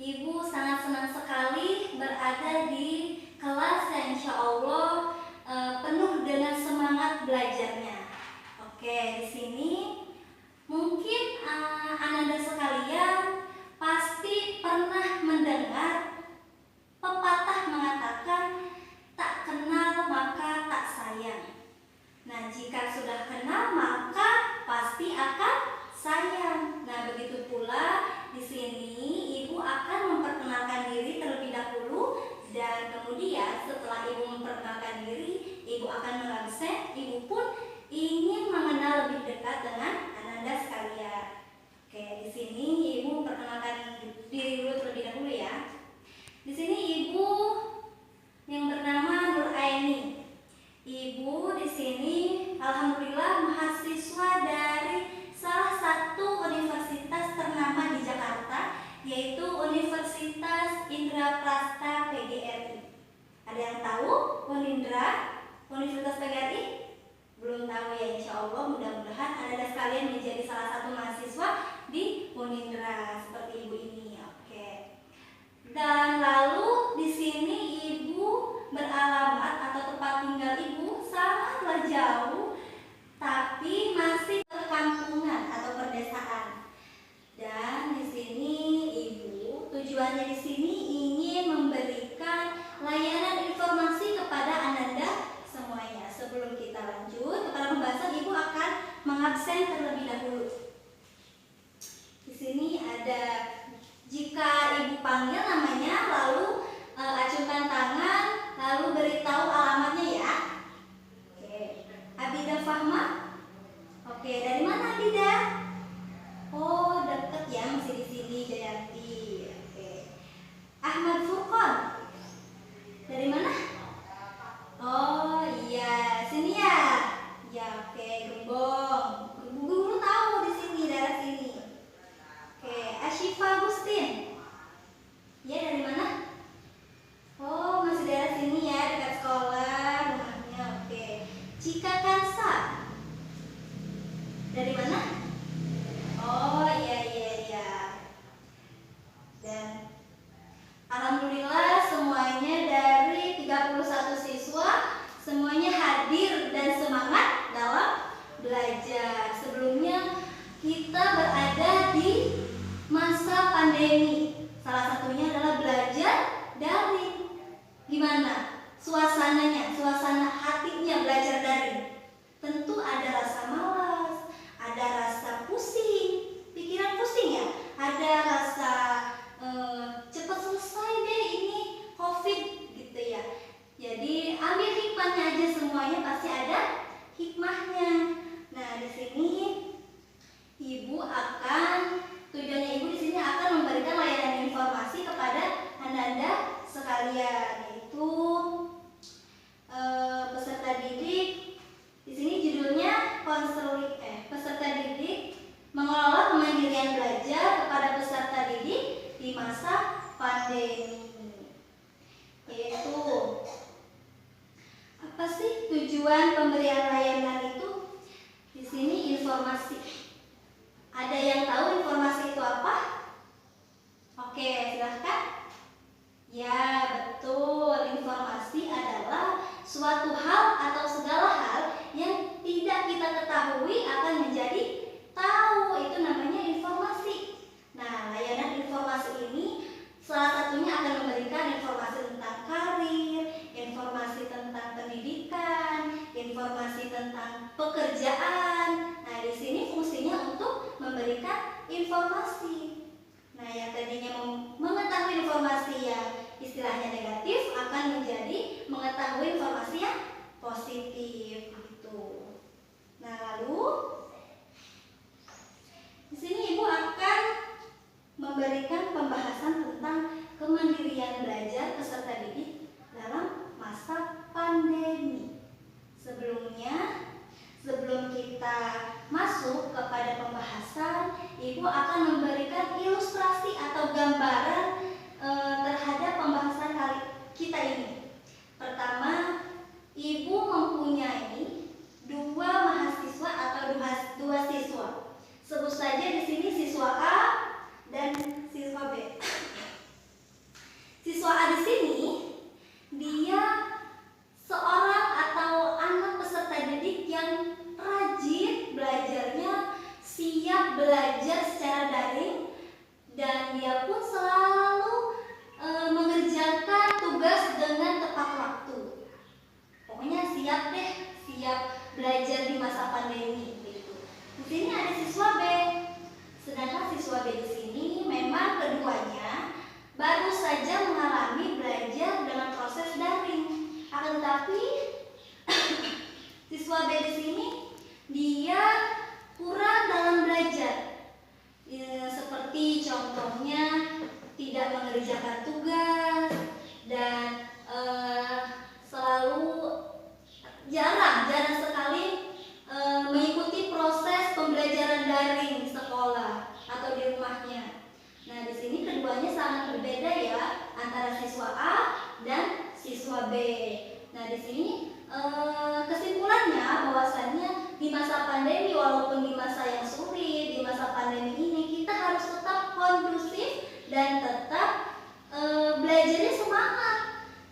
Ibu sangat senang sekali berada di kelas yang insya Allah penuh dengan semangat belajarnya. Oke, di sini mungkin Ananda sekalian pasti pernah mendengar pepatah mengatakan tak kenal maka tak sayang. Nah, jika sudah kenal maka pasti akan sayang. Nah, begitu pula di sini Ibu akan memperkenalkan diri terlebih dahulu, dan kemudian setelah Ibu memperkenalkan diri, Ibu akan mengabsen. Ibu pun ingin mengenal lebih dekat dengan Ananda sekalian. Oke, di sini Ibu memperkenalkan diri dulu terlebih dahulu ya. Di sini Ibu yang bernama Nur Aini. Ibu di sini alhamdulillah mahasiswa dari salah satu universitas ternama di Jakarta, yaitu Universitas Indraprasta PGRI. Ada yang tahu Unindra, Universitas PGRI? Belum tahu ya, insya Allah mudah-mudahan Anda sekalian menjadi salah satu mahasiswa di Unindra seperti Ibu ini. Oke. Dan lalu di sini Ibu beralamat atau tempat tinggal Ibu sangatlah jauh, tapi masih perkampungan atau perdesaan. Dan di sini Ibu tujuannya di sini ingin memberikan layanan informasi kepada Ananda semuanya. Sebelum kita lanjut kepada pembahasan, Ibu akan mengabsen terlebih dahulu. Di sini ada, jika Ibu panggil namanya, lalu acungkan tangan, lalu beritahu alamatnya ya. Oke, Abida Fahma. Oke, dari mana Abida? Oh, deket ya, masih di sini Jayanti. Oke. Ahmad Furqon. Dari mana? Oh iya, sini ya. Ya, oke, Gembong. Guru tahu di sini, daerah sini. Oke, Ashifa Agustin. Ya, dari mana? Oh, masih daerah sini ya, dekat sekolah rumahnya. Oke. Cika Kansa. Dari mana? Oh, iya. Dan alhamdulillah semuanya dari 31 siswa semuanya hadir dan semangat dalam belajar. Sebelumnya kita berada di masa pandemi. Salah satunya adalah belajar daring. Gimana suasananya, suasana hatinya belajar daring? Tentu ada rasa malas, ada rasa pusing, pikiran pusing ya, ada rasa cepat selesai deh ini COVID gitu ya. Jadi ambil hikmahnya aja, semuanya pasti ada hikmahnya. Nah, di sini Ibu akan, tujuannya Ibu di sini akan memberikan layanan informasi kepada Anda sekalian, yaitu peserta didik. Di sini judulnya konseling peserta didik mengelola kemandirian belajar kepada peserta didik di masa pandemi. Yaitu apa sih tujuan pemberian layanan itu? Di sini informasi. Ada yang tahu informasi itu apa? Oke, silahkan. Ya, betul. Informasi adalah suatu hal atau segala hal yang tidak kita ketahui akan menjadi tahu. Itu namanya informasi. Nah, layanan informasi ini salah satunya akan memberikan informasi tentang karir, informasi tentang pendidikan, informasi tentang pekerjaan. Nah, di sini fungsinya untuk memberikan informasi. Nah, yang tadinya mengetahui informasi yang istilahnya negatif akan menjadi mengetahui informasi yang positif gitu. Nah, lalu siswa B di sini memang keduanya baru saja mengalami belajar dengan proses daring. Akan tetapi siswa B di sini dia kurang dalam belajar. Seperti contohnya tidak mengerjakan tugas dan selalu jarang sekali mengikuti proses pembelajaran daring di sekolah atau di rumahnya. Nah, di sini keduanya sangat berbeda ya antara siswa A dan siswa B. Nah, di sini kesimpulannya bahwasannya di masa pandemi, walaupun di masa yang sulit, di masa pandemi ini kita harus tetap kondusif dan tetap belajarnya semangat.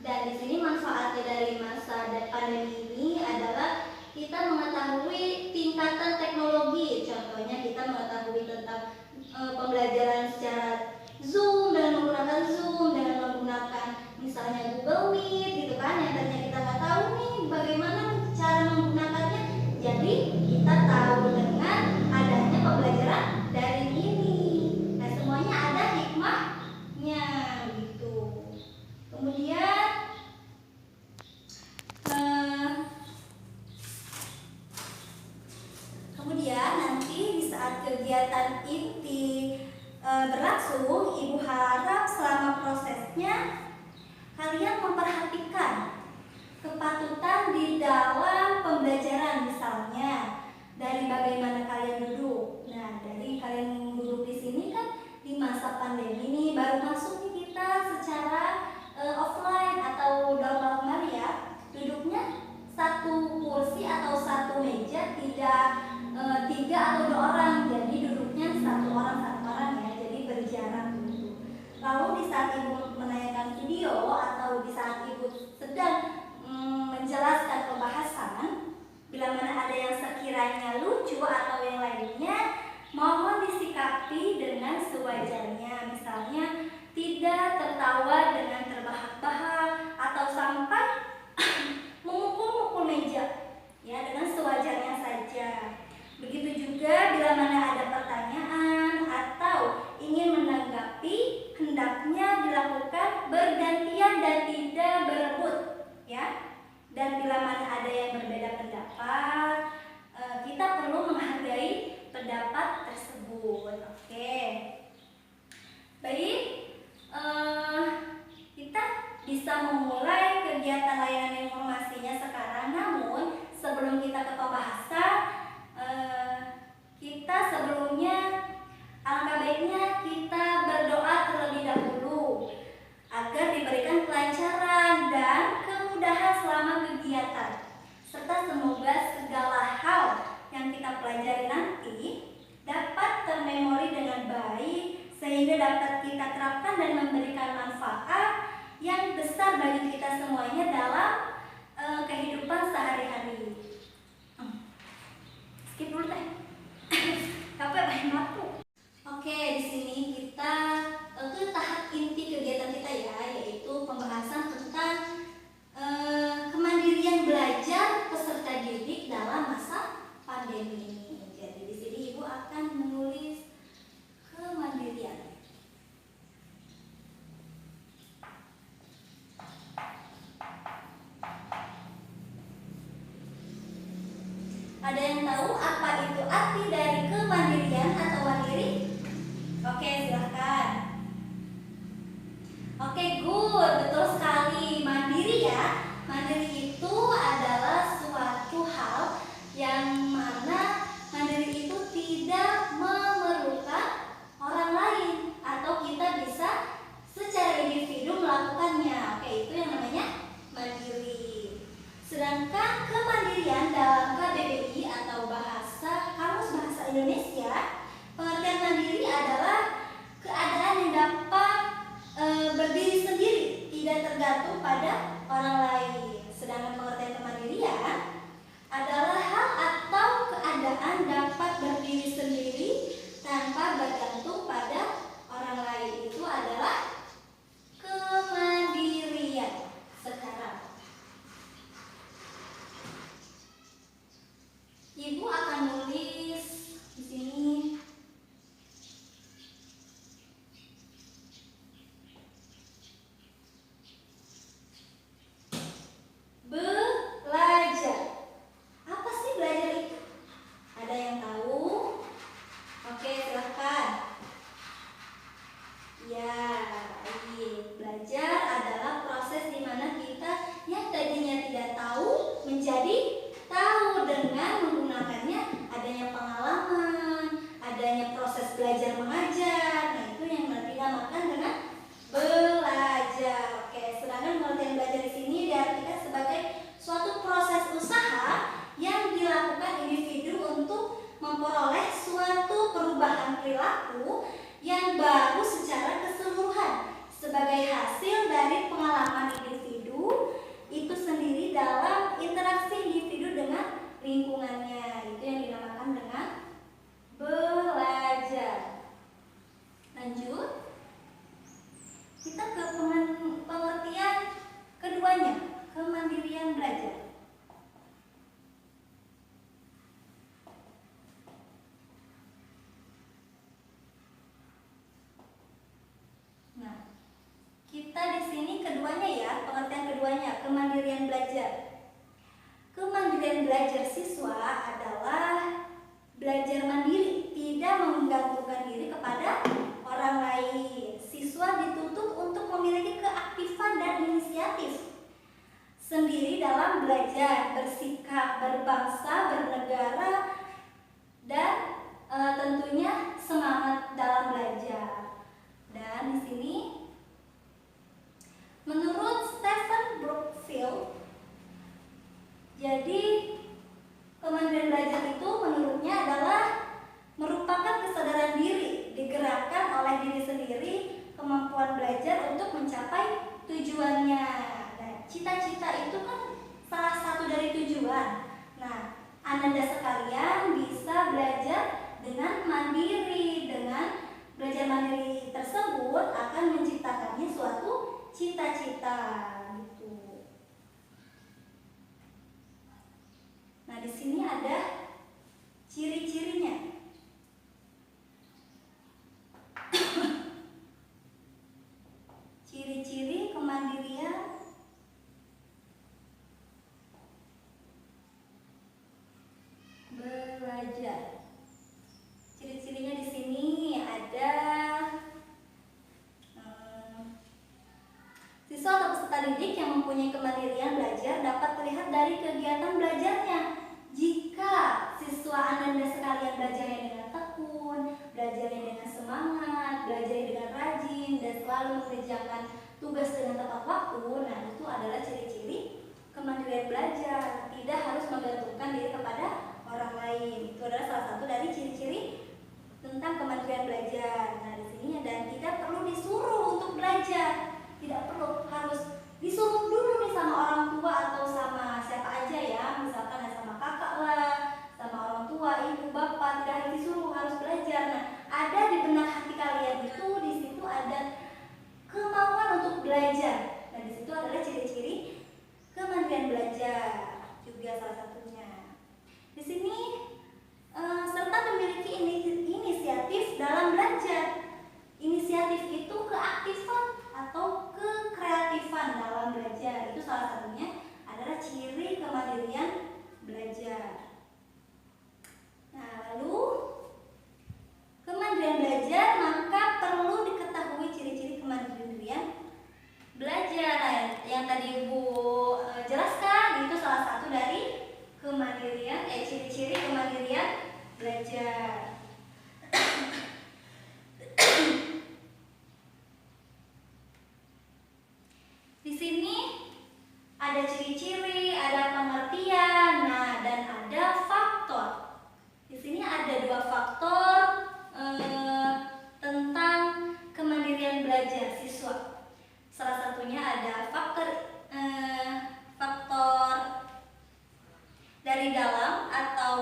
Dan di sini manfaatnya dari masa pandemi ini adalah kita mengetahui tingkatan teknologi. Contohnya kita mengetahui tentang pembelajaran secara Zoom dengan menggunakan misalnya Google Meet gitu kan, yang tadinya kita nggak tahu nih bagaimana cara menggunakannya. Jadi kita tahu dengan adanya pembelajaran daring ini. Nah, semuanya ada hikmahnya gitu. Kemudian nanti di saat kegiatan inti berlangsung, Ibu harap selama prosesnya kalian memperhatikan kepatutan di dalam pembelajaran, misalnya dari bagaimana kalian duduk. Nah, dari kalian duduk di sini kan di masa pandemi ini baru masuk nih kita secara offline atau dalam lemari ya. Duduknya satu kursi atau satu meja, tidak 3 atau 2 orang. Jadi duduknya satu orang ya. Jadi berjarak dulu. Lalu di saat Ibu menanyakan video atau di saat Ibu sedang menjelaskan pembahasan, bila mana ada yang sekiranya lucu atau yang lainnya, mohon disikapi dengan sewajarnya. Misalnya tidak tertawa dengan terbahak-bahak atau sampai memukul-mukul meja, ya, dengan sewajarnya saja. Begitu juga bila mana ada pertanyaan atau ingin menanggapi, hendaknya dilakukan bergantian dan tidak berebut, ya. Dan bila mana ada yang berbeda pendapat, kita perlu menghargai pendapat tersebut. Oke. Baik, kita bisa memulai kegiatan layanan informasinya sekarang. Namun sebelum kita ke pembahasan, kita sebelumnya alangkah baiknya kita berdoa terlebih dahulu agar diberikan kelancaran dan kemudahan selama kegiatan, serta semoga segala hal yang kita pelajari nanti dapat termemori dengan baik sehingga dapat kita terapkan dan memberikan manfaat yang besar bagi kita semuanya dalam kehidupan sehari-hari. Skip dulu teh. Capek banyak waktu. Oke, di sini kita ke tahap inti kegiatan kita ya, yaitu pembahasan tentang kemandirian belajar peserta didik dalam masa pandemi ini. Jadi di sini Ibu akan menulis kemandirian. Ada yang tahu apa itu arti dari kemandirian atau mandiri? Oke, silahkan. Oke, good, betul sekali. Mandiri ya. Mandiri itu adalah suatu hal yang mana mandiri itu tidak memerlukan orang lain atau kita bisa secara individu melakukannya. Oke, itu yang namanya mandiri. Sedangkan kemandirian dalam KBBI atau Kamus Bahasa Indonesia, pengertian mandiri adalah keadaan yang dapat berdiri sendiri, tidak tergantung pada orang lain. Sedangkan pengertian kemandirian adalah hal atau keadaan dapat berdiri sendiri tanpa bergantung pada orang lain. Itu adalah kemandirian sekarang. belajar siswa adalah belajar mandiri, tidak menggantungkan diri kepada orang lain. Siswa dituntut untuk memiliki keaktifan dan inisiatif sendiri dalam belajar, bersikap, berbangsa, bernegara, dan tentunya semangat dalam belajar. Dan di sini menurut Stephen Brookfield, jadi kemandirian belajar itu menurutnya adalah merupakan kesadaran diri, digerakkan oleh diri sendiri, kemampuan belajar untuk mencapai tujuannya. Nah, cita-cita itu kan salah satu dari tujuan. Nah, Ananda sekalian bisa belajar dengan mandiri. Dengan belajar mandiri tersebut akan menciptakannya suatu cita-cita gitu. Nah, di sini ada ciri-cirinya. Ciri-ciri kemandirian belajar. Ciri-cirinya di sini ada siswa atau peserta didik yang mempunyai kemandirian belajar dapat terlihat dari kegiatan belajarnya. Jika siswa Ananda sekalian belajarnya dengan tekun, belajarnya dengan semangat, belajarnya dengan rajin, dan selalu mengerjakan tugas dengan tepat waktu, nah itu adalah ciri-ciri kemandirian belajar. Tidak harus menggantungkan diri kepada orang lain. Itu adalah salah satu dari ciri-ciri tentang kemandirian belajar. Nah, di sini dan tidak perlu disuruh untuk belajar. Tidak perlu harus disuruh dulu nih sama orang tua atau sama siapa aja ya, misalkan sama kakak lah, sama orang tua, ibu, bapak, tidak harus disuruh harus belajar. Nah, ada di benak hati kalian itu di situ ada kemauan untuk belajar. Nah, di situ adalah ciri-ciri kemandirian belajar juga salah satunya. Di sini serta memiliki inisiatif dalam belajar. Inisiatif itu keaktifan atau kekreatifan dalam belajar. Itu salah satunya adalah ciri kemandirian belajar. Nah, lalu kemandirian belajar, maka perlu diketahui ciri-ciri kemandirian belajar. Nah, yang tadi Ibu jelaskan itu salah satu dari kemandirian, ciri-ciri kemandirian belajar. Di sini ada ciri-ciri, ada pengertian, nah dan ada faktor. Di sini ada 2 faktor tentang kemandirian belajar siswa. Salah satunya ada faktor dari dalam atau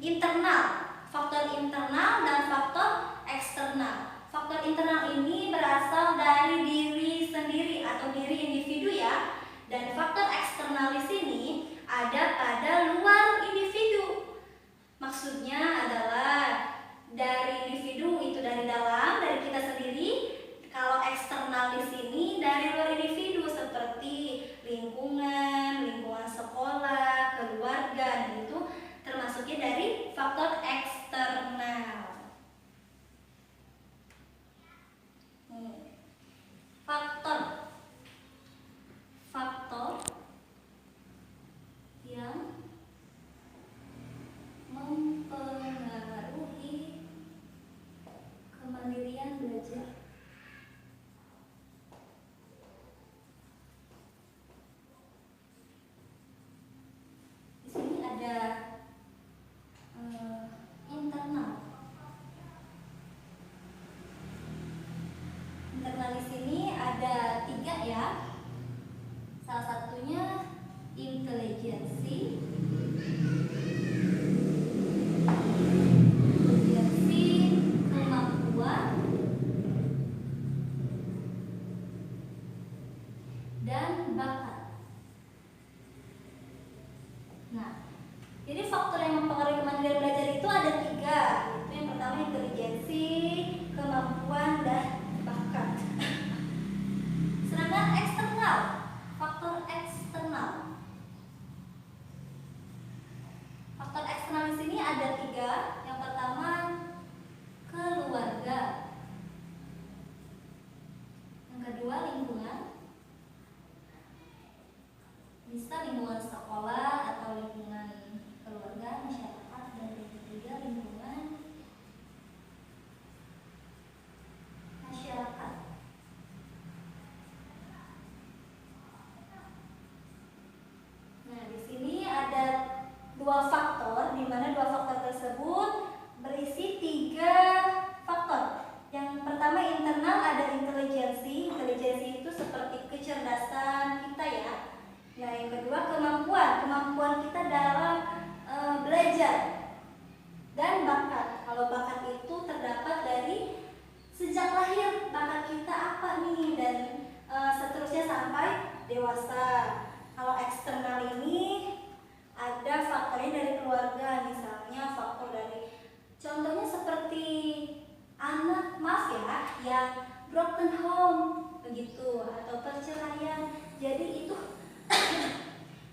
internal, faktor internal dan faktor eksternal. Faktor internal ini berasal dari diri sendiri atau diri individu ya, dan faktor eksternal di sini ada pada luar individu. Maksudnya adalah dari individu itu dari dalam, dari kita sendiri. Kalau eksternal di sini dari luar individu seperti lingkungan sekolah, keluarga, dan itu termasuknya dari faktor eksternal. Faktor yang mempengaruhi kemandirian belajar. Di sini ada internal. Internal di sini ada 3 ya. Salah satunya intelijensi, kemampuan, dan bakat. Nah, jadi faktor yang mempengaruhi kemandirian belajar itu ada 3. Itu yang pertama intelijensi, kemampuan, dan bakat. Sedangkan eksternal, faktor eksternal ada 3. Yang pertama keluarga, yang kedua lingkungan, bisa lingkungan sekolah atau lingkungan keluarga, masyarakat, dan yang ketiga lingkungan masyarakat. Nah, di sini ada 2 faktor, di mana 2 faktor tersebut berisi 3 faktor. Yang pertama internal, ada intelijensi. Intelijensi itu seperti kecerdasan kita ya. Nah, yang kedua kemampuan kita dalam belajar dan bakat. Kalau bakat itu terdapat dari sejak lahir, bakat kita apa nih, dan seterusnya sampai dewasa. Kalau eksternal ini ada faktornya dari keluarga, misalnya faktor dari, contohnya seperti anak, maaf ya, yang broken home begitu, atau perceraian. Jadi itu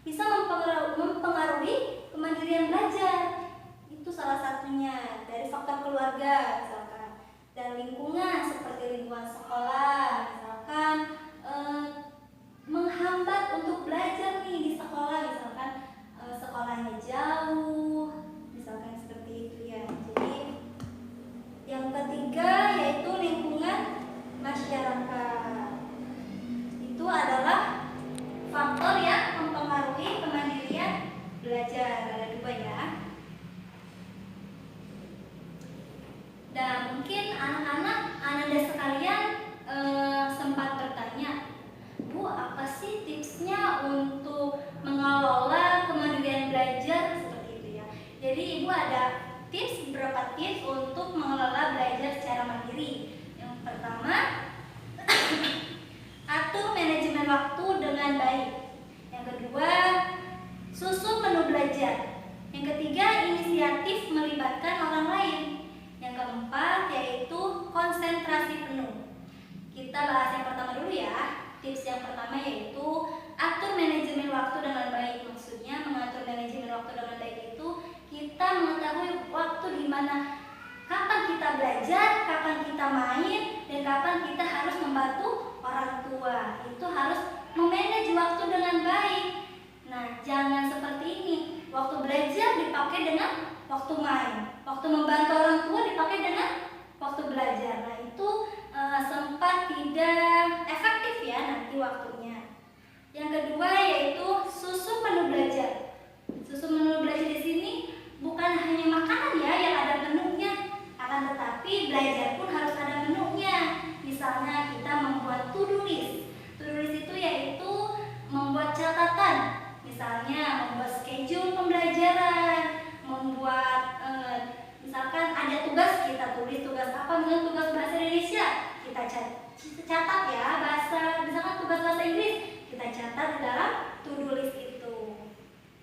bisa mempengaruhi kemandirian belajar. Itu salah satunya dari faktor keluarga misalkan. Dan lingkungan seperti lingkungan sekolah, misalkan menghambat untuk belajar nih di sekolah, misalkan sekolahnya jauh, misalkan seperti itu ya. Jadi yang ketiga yaitu lingkungan masyarakat. Itu adalah faktor yang mempengaruhi kemandirian belajar. Ada 2 ya. Dan mungkin anak-anak Ananda sekalian sempat bertanya, Bu, apa sih tipsnya untuk mengelola kemandirian belajar seperti itu ya. Jadi Ibu ada beberapa tips untuk mengelola belajar secara mandiri. Yang pertama, atur manajemen waktu dengan baik. Yang kedua, susun menu belajar. Yang ketiga, inisiatif melibatkan orang lain. Yang keempat yaitu konsentrasi penuh. Kita bahas yang pertama dulu ya. Tips yang pertama yaitu atur manajemen waktu dengan baik. Maksudnya mengatur manajemen waktu dengan baik itu kita mengetahui waktu di mana kapan kita belajar, kapan kita main, dan kapan kita harus membantu orang tua. Itu harus memanage waktu dengan baik. Nah, jangan seperti ini. Waktu belajar dipakai dengan waktu main. Waktu membantu orang tua dipakai dengan waktu belajar. Nah, itu sempat tidak efektif ya nanti waktunya. Yang kedua yaitu susun menu belajar. Susun menu belajar di sini bukan hanya makanan ya yang ada menunya, akan tetapi belajar pun harus ada menunya. Misalnya kita membuat to-do list. To-do list itu yaitu membuat catatan. Misalnya membuat schedule pembelajaran, membuat misalkan ada tugas, kita tulis tugas apa, misalnya tugas bahasa Indonesia, kita catat ya, misalkan tugas bahasa Inggris, kita catat di dalam to-do list itu.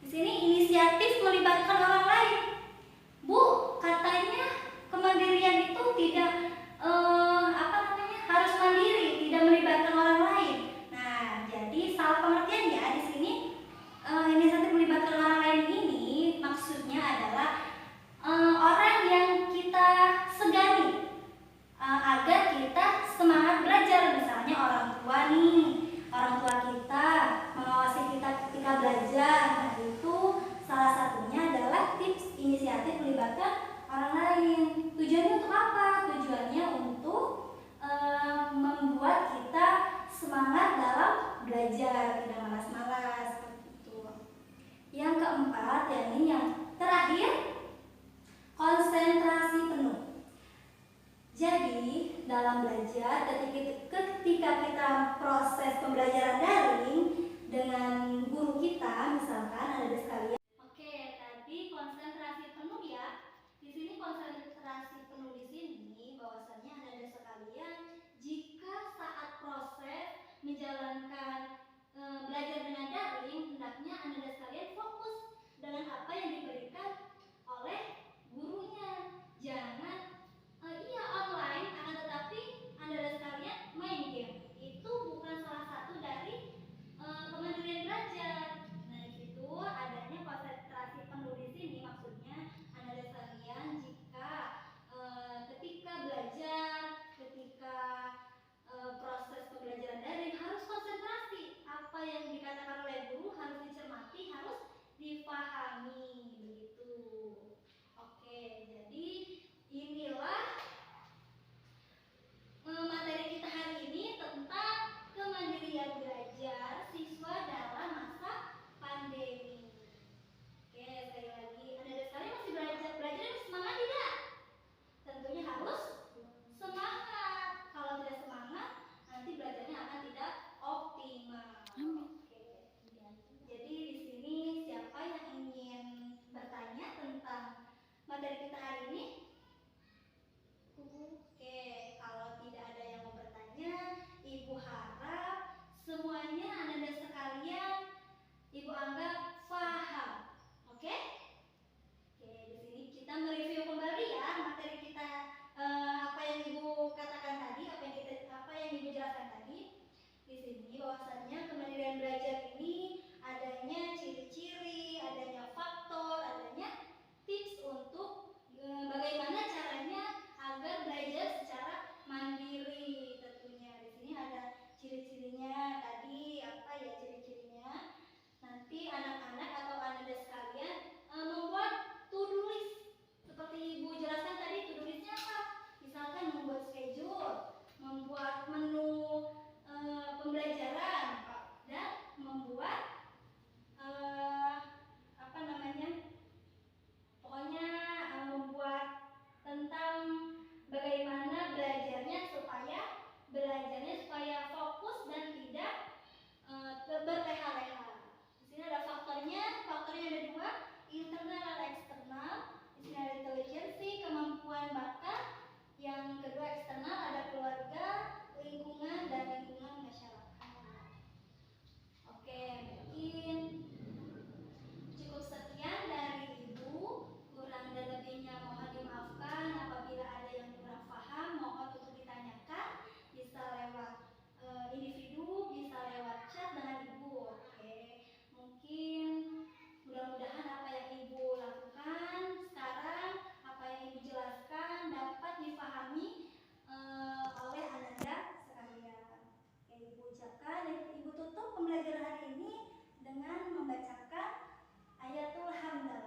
Di sini inisiatif melibatkan orang lain. Bu, katanya kemandirian itu tidak harus mandiri, tidak melibatkan orang lain. Nah, jadi salah pengertian ya di sini. Inisiatif melibatkan orang lain ini maksudnya adalah orang yang kita segani agar kita semangat belajar. Misalnya orang tua nih, orang tua kita mengawasi kita ketika belajar. Nah, itu salah satunya adalah tips inisiatif melibatkan orang lain. Tujuannya untuk apa? Tujuannya untuk membuat kita semangat dalam belajar, tidak malas-malas seperti itu. Yang keempat, yakni yang terakhir, konsentrasi penuh. Jadi dalam belajar, ketika kita proses pembelajaran daring dengan guru kita, misalkan ada sekalian. Oke, tadi konsentrasi penuh ya. Di sini konsentrasi penuh di sini bahwasanya ada sekalian, jika saat proses menjalankan belajar dengan daring, hendaknya Anda sekalian fokus dengan apa yang diberikan oleh gurunya. Jangan iya online, akan tetapi Anda sekalian main game. Itu bukan salah satu dari dengan membacakan ayatul hamdalah.